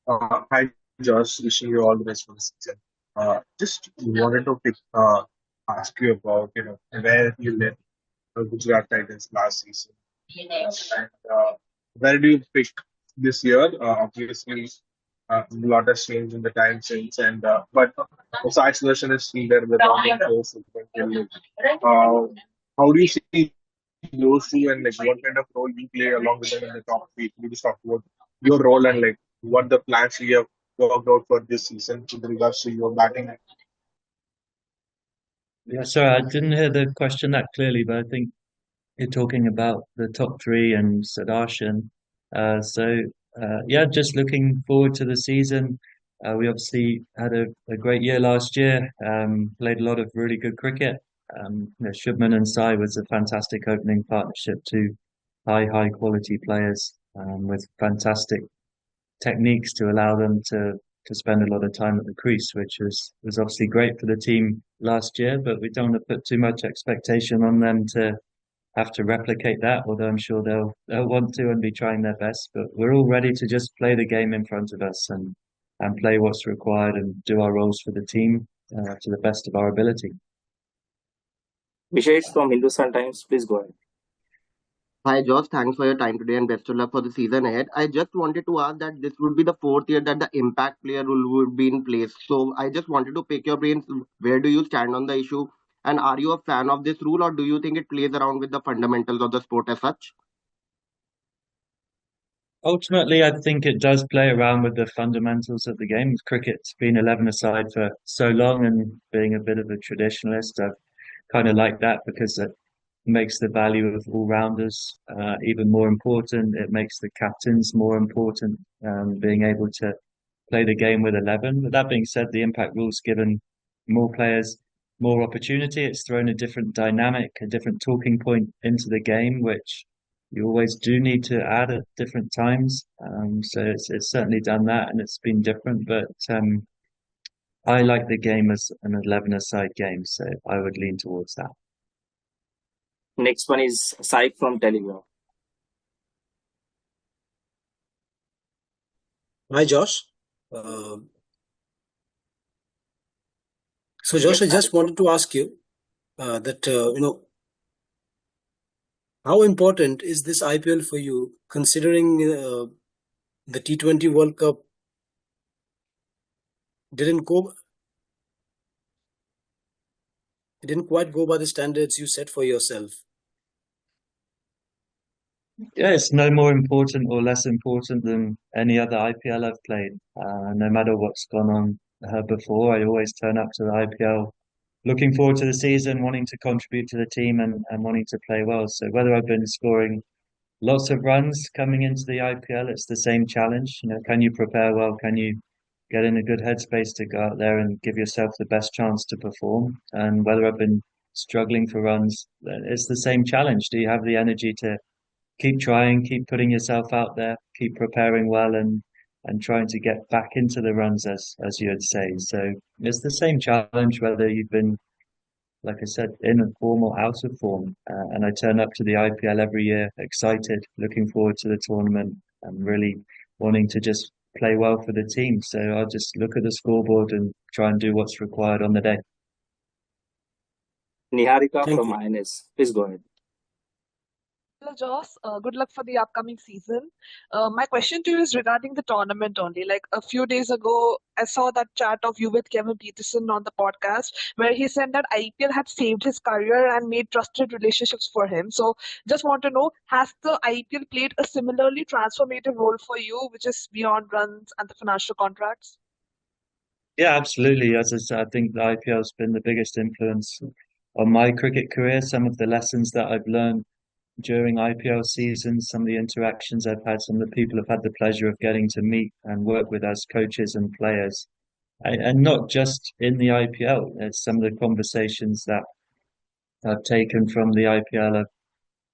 Hi, Josh. Wishing you all the best for the season. Just wanted to ask you about where you left the Gujarat Titans last season, and where do you pick this year? Obviously, a lot has changed in the time since, and but Osai's version is still there with all the players. How do you see those two, and like what kind of role you play along with them in the top three? Can you just talk about your role and like what the plans you have worked out for this season with regards to your batting? Yeah, sorry, I didn't hear the question that clearly, but I think you're talking about the top three and Sudarshan. Yeah, just looking forward to the season. We obviously had a great year last year, played a lot of really good cricket. Shubman and Sai was a fantastic opening partnership, two high quality players with fantastic techniques to allow them to spend a lot of time at the crease, which was obviously great for the team last year. But we don't want to put too much expectation on them to have to replicate that. Although I'm sure they'll want to and be trying their best. But we're all ready to just play the game in front of us and play what's required and do our roles for the team to the best of our ability. Vishesh from Hindustan Times, please go ahead. Hi, Josh. Thanks for your time today and best of luck for the season ahead. I just wanted to ask that this would be the fourth year that the impact player rule would be in place. So I just wanted to pick your brains. Where do you stand on the issue? And are you a fan of this rule or do you think it plays around with the fundamentals of the sport as such? Ultimately, I think it does play around with the fundamentals of the game. Cricket's been 11 aside for so long, and being a bit of a traditionalist, I've kind of like that because it makes the value of all rounders even more important. It makes the captains more important, being able to play the game with 11. But that being said, the impact rule's given more players more opportunity. It's thrown a different dynamic, a different talking point into the game, which you always do need to add at different times. So it's certainly done that, and it's been different. But I like the game as an 11-a-side game, so I would lean towards that. Next one is Sai from Telegraph. Hi, Josh. So, Josh, I Yes, just wanted to ask you how important is this IPL for you, considering the T20 World Cup didn't go, it didn't quite go by the standards you set for yourself. Yeah, it's no more important or less important than any other IPL I've played. No matter what's gone on before, I always turn up to the IPL looking forward to the season, wanting to contribute to the team and wanting to play well. So whether I've been scoring lots of runs coming into the IPL, it's the same challenge. You know, can you prepare well? Can you get in a good headspace to go out there and give yourself the best chance to perform? And whether I've been struggling for runs, it's the same challenge. Do you have the energy to keep trying, keep putting yourself out there, keep preparing well and trying to get back into the runs as you would say. So it's the same challenge whether you've been, like I said, in a form or out of form. And I turn up to the IPL every year excited, looking forward to the tournament and really wanting to just play well for the team. So I'll just look at the scoreboard and try and do what's required on the day. Niharika Thank from you. INS, please go ahead. Hello, Joss. Good luck for the upcoming season. My question to you is regarding the tournament only. Like a few days ago, I saw that chat of you with Kevin Peterson on the podcast where he said that IPL had saved his career and made trusted relationships for him. So, just want to know, has the IPL played a similarly transformative role for you, which is beyond runs and the financial contracts? Yeah, absolutely. As I said, I think the IPL has been the biggest influence on my cricket career. Some of the lessons that I've learned during IPL seasons, some of the interactions I've had, some of the people I've had the pleasure of getting to meet and work with as coaches and players, and not just in the IPL. It's some of the conversations that I've taken from the IPL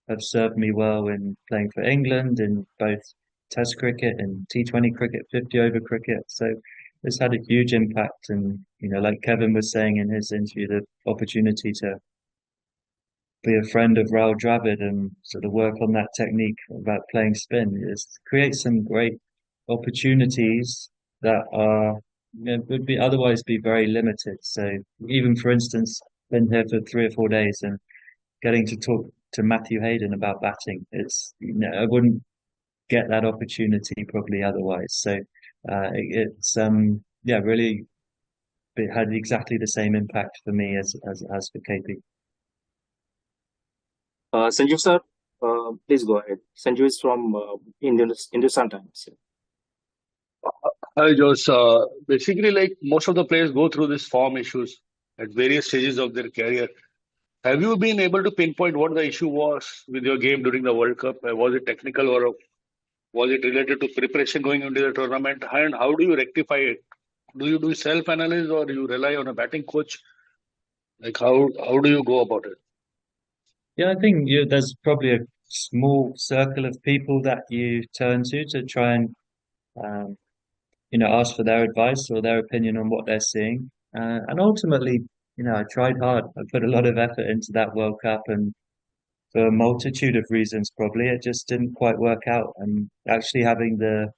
have served me well in playing for England in both Test cricket and T20 cricket, 50 over cricket. So it's had a huge impact. And, you know, like Kevin was saying in his interview, the opportunity to be a friend of Raul Dravid and sort of work on that technique about playing spin is create some great opportunities that are would be otherwise be very limited. So even for instance, been here for 3 or 4 days and getting to talk to Matthew Hayden about batting, I wouldn't get that opportunity probably otherwise. So it's really it had exactly the same impact for me as for KP. Sanju sir, please go ahead. Sanju is from Hindustan Times. Hi, Jos. Basically, like most of the players go through these form issues at various stages of their career. Have you been able to pinpoint what the issue was with your game during the World Cup? Was it technical or was it related to preparation going into the tournament? And how do you rectify it? Do you do self-analysis or you rely on a batting coach? Like how do you go about it? Yeah, I think there's probably a small circle of people that you turn to try and um, ask for their advice or their opinion on what they're seeing. And ultimately, I tried hard. I put a lot of effort into that World Cup, and for a multitude of reasons, probably it just didn't quite work out. And actually having the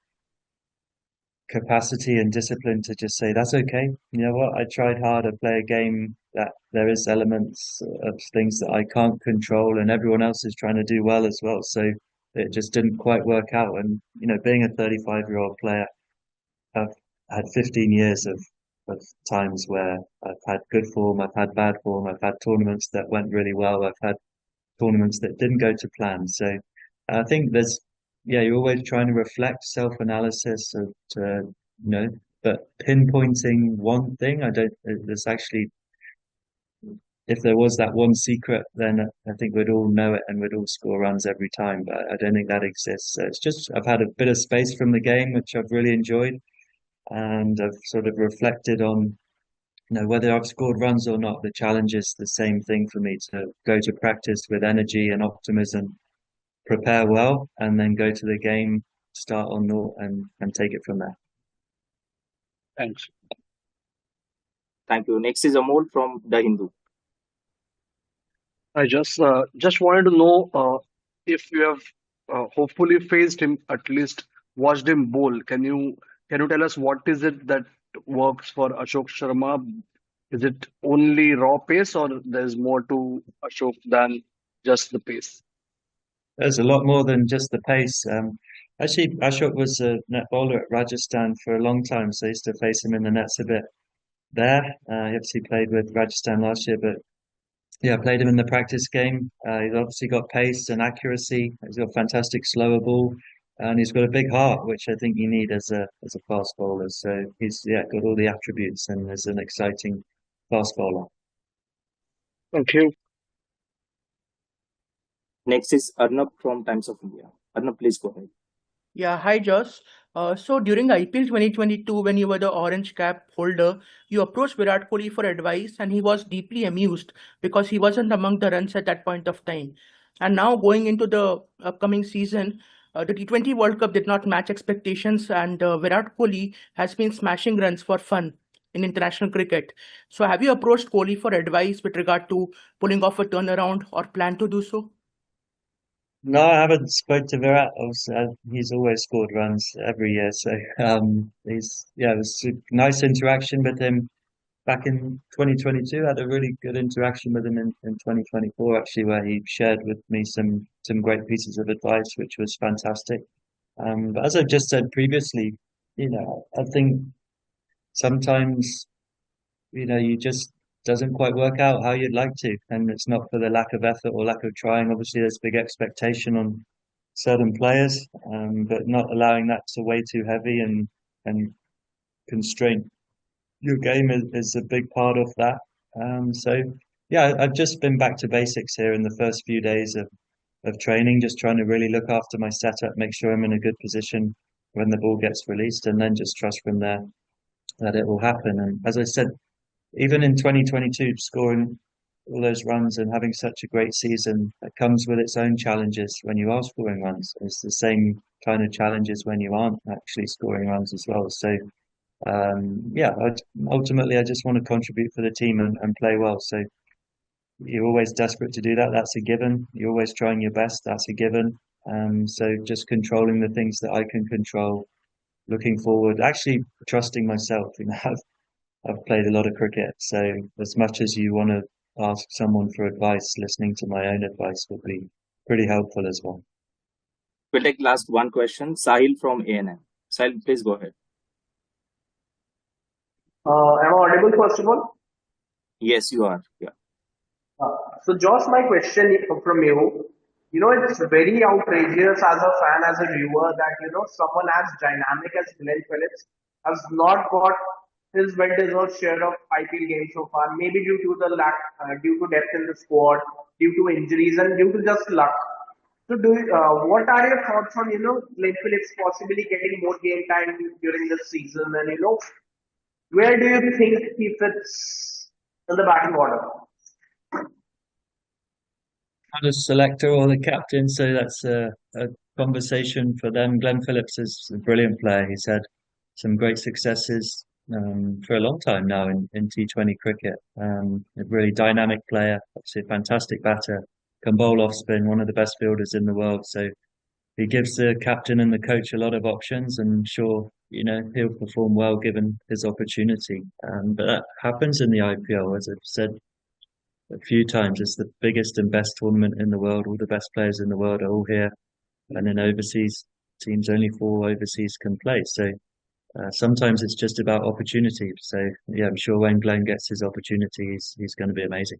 capacity and discipline to just say, that's okay. You know what? I tried hard. I play a game that there is elements of things that I can't control, and everyone else is trying to do well as well. So it just didn't quite work out. And, being a 35-year-old player, I've had 15 years of times where I've had good form, I've had bad form, I've had tournaments that went really well, I've had tournaments that didn't go to plan. So I think you're always trying to reflect self-analysis but pinpointing one thing, there's actually, if there was that one secret, then I think we'd all know it and we'd all score runs every time, but I don't think that exists. So it's just, I've had a bit of space from the game, which I've really enjoyed. And I've sort of reflected on whether I've scored runs or not. The challenge is the same thing for me, to go to practice with energy and optimism, prepare well, and then go to the game, start on naught, and take it from there. Thanks. Thank you. Next is Amol from The Hindu. I just wanted to know if you have hopefully faced him, at least watched him bowl. Can you tell us what is it that works for Ashok Sharma? Is it only raw pace, or there's more to Ashok than just the pace? There's a lot more than just the pace. Actually, Ashok was a net bowler at Rajasthan for a long time, so I used to face him in the nets a bit there. He obviously played with Rajasthan last year, but yeah, I played him in the practice game. He's obviously got pace and accuracy. He's got fantastic slower ball, and he's got a big heart, which I think you need as a fast bowler. So he's got all the attributes and is an exciting fast bowler. Thank you. Next is Arnab from Times of India. Arnab, please go ahead. Yeah, hi Josh. So during IPL 2022, when you were the orange cap holder, you approached Virat Kohli for advice, and he was deeply amused because he wasn't among the runs at that point of time. And now going into the upcoming season, the T20 World Cup did not match expectations, and Virat Kohli has been smashing runs for fun in international cricket. So have you approached Kohli for advice with regard to pulling off a turnaround or plan to do so? No, I haven't spoke to Virat. He's always scored runs every year, so it was a nice interaction with him back in 2022. I had a really good interaction with him in 2024, actually, where he shared with me some great pieces of advice, which was fantastic. But as I've just said previously, I think sometimes you just doesn't quite work out how you'd like to, and it's not for the lack of effort or lack of trying. Obviously, there's big expectation on certain players, but not allowing that to weigh too heavy and constrain your game is a big part of that. I've just been back to basics here in the first few days of training, just trying to really look after my setup, make sure I'm in a good position when the ball gets released, and then just trust from there that it will happen. And as I said, even in 2022, scoring all those runs and having such a great season, it comes with its own challenges when you are scoring runs. It's the same kind of challenges when you aren't actually scoring runs as well. So, ultimately, I just want to contribute for the team and play well. So you're always desperate to do that. That's a given. You're always trying your best. That's a given. So just controlling the things that I can control looking forward, actually trusting myself. I've played a lot of cricket, so as much as you want to ask someone for advice, listening to my own advice would be pretty helpful as well. We'll take last one question. Sahil from A&M. Sahil, please go ahead. Am I audible first of all? Yes, you are. Yeah. So, Josh, my question from you, it's very outrageous as a fan, as a viewer, that, someone as dynamic as Glenn Phillips has not got his well-deserved share of IPL games so far, maybe due to the lack, due to depth in the squad, due to injuries, and due to just luck. So, what are your thoughts on, Glenn Phillips possibly getting more game time during this season, and, where do you think he fits in the batting order? Not a selector or the captain, so that's a conversation for them. Glenn Phillips is a brilliant player. He's had some great successes for a long time now in T20 cricket. A really dynamic player, obviously a fantastic batter, can bowl off spin, one of the best fielders in the world. So he gives the captain and the coach a lot of options, and sure, he'll perform well given his opportunity. But that happens in the IPL, as I've said a few times. It's the biggest and best tournament in the world. All the best players in the world are all here, and in overseas teams, only 4 overseas can play. So sometimes it's just about opportunity. So yeah, I'm sure when Glenn gets his opportunity, he's going to be amazing.